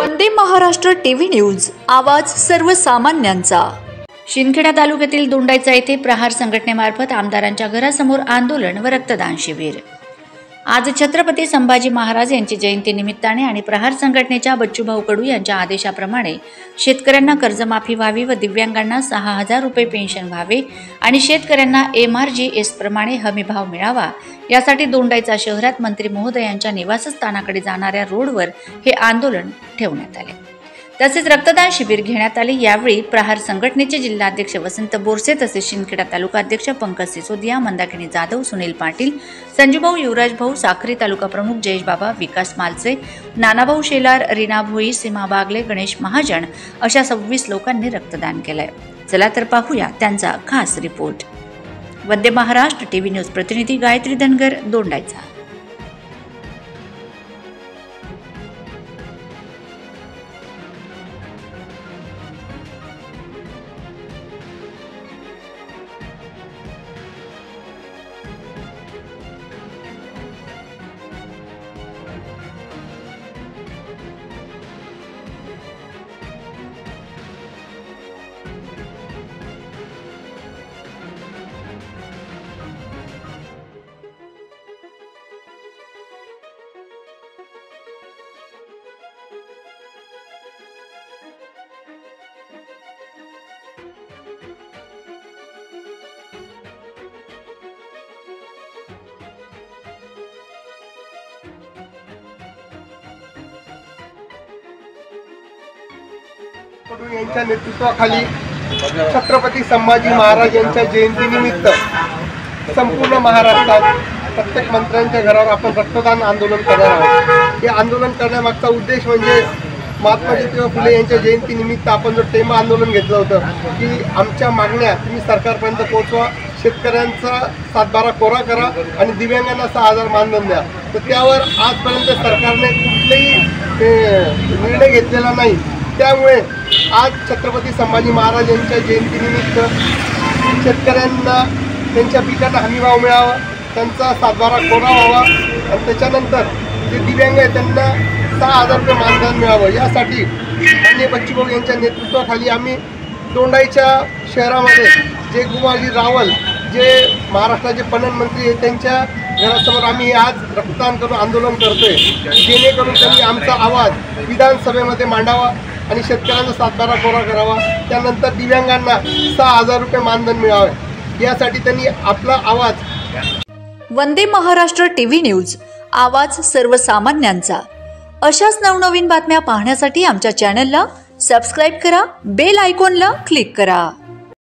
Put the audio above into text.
Vande Maharashtra TV news, आवाज सर्वसामान्यांचा। शिंदखेडा तालुक्यातील दोंडाईचा येथे प्रहार संघटनेमार्फत आमदारांच्या घरासमोर आंदोलन व रक्तदान शिबिर। आज छत्रपती संभाजी महाराज यांची जयंती निमित्ताने आणि प्रहार संघटनेच्या बच्चूभाऊ कडू यांच्या आदेशाप्रमाणे शेतकऱ्यांना कर्जमाफी व्हावी व दिव्यांगांना 6000 रुपये पेन्शन व्हावे आणि शेतकऱ्यांना MRGS प्रमाणे हमीभाव मिळावा यासाठी दोंडाईचा शहरात मंत्री महोदयांच्या निवासस्थानाकडे जाणाऱ्या रोडवर हे आंदोलन ठेवण्यात आले। तसेच रक्तदान शिबिर घेण्यात आले। यावेळी प्रहार संघटनेचे जिल्हाध्यक्ष वसंत बोरसे तसेच शिंदखेडा तालुका अध्यक्ष पंकज सिसोदिया, मंदाकिनी जाधव, सुनील पाटील, संजूभाऊ, युवराज भाऊ, साखरी तालुका प्रमुख जयेश बाबा, विकास मालचे, नानाभाऊ शेलार, रीना भोई, सीमा बागले, गणेश महाजन अशा 26 लोकांनी रक्तदान केलंय। चला तर पाहूया त्यांचा खास report. Vande Maharashtra TV news प्रतिनिधी गायत्री धनगर, दोंडाईचा। यांच्या नेतृत्वाखाली छत्रपती संभाजी महाराज यांच्या जयंतीनिमित्त संपूर्ण महाराष्ट्रात प्रत्येक मंत्र्यांच्या घरावर आपण रक्तदान आंदोलन करणार आहोत। हे आंदोलन करण्यामागचा उद्देश म्हणजे महात्मा ज्योतिबा फुले यांच्या जयंतीनिमित्त आपण जो टेमा आंदोलन घेतलं होतं की आमच्या मागण्या तुम्ही सरकारपर्यंत पोहोचवा, शेतकऱ्यांचा 7/12 कोरा करा आणि दिव्यांगांना 6000 मानधन द्या। तर त्यावर आजपर्यंत सरकारने कुठलेही निर्णय घेतलेला नाही। त्यामुळे आज छत्रपती संभाजी महाराज यांच्या जयंतीनिमित्त शेतकऱ्यांना त्यांच्या पिकांना हमीभाव मिळावा, त्यांचा 7/12 कोरा व्हावा आणि त्याच्यानंतर जे दिव्यांग आहेत त्यांना 6000 रुपये मानधन मिळावं यासाठी माननीय बच्चूभाऊ यांच्या नेतृत्वाखाली आम्ही दोंडाईच्या शहरामध्ये जे कुमारजी रावल जे महाराष्ट्राचे पणन मंत्री आहेत त्यांच्या घरासमोर आम्ही आज रक्तदान करून आंदोलन करतोय, जेणेकरून त्यांनी आमचा आवाज विधानसभेमध्ये मांडावा आणि शेतकऱ्यांना 7/12 कोरा करावा, त्यानंतर दिव्यांगांना 6000 रुपये मानधन मिळावे यासाठी त्यांनी आपला आवाज। वंदे महाराष्ट्र टीव्ही न्यूज, आवाज सर्वसामान्यांचा। अशाच नवनवीन बातम्या पाहण्यासाठी आमच्या चॅनलला सबस्क्राइब करा, बेल आयकॉनला क्लिक करा।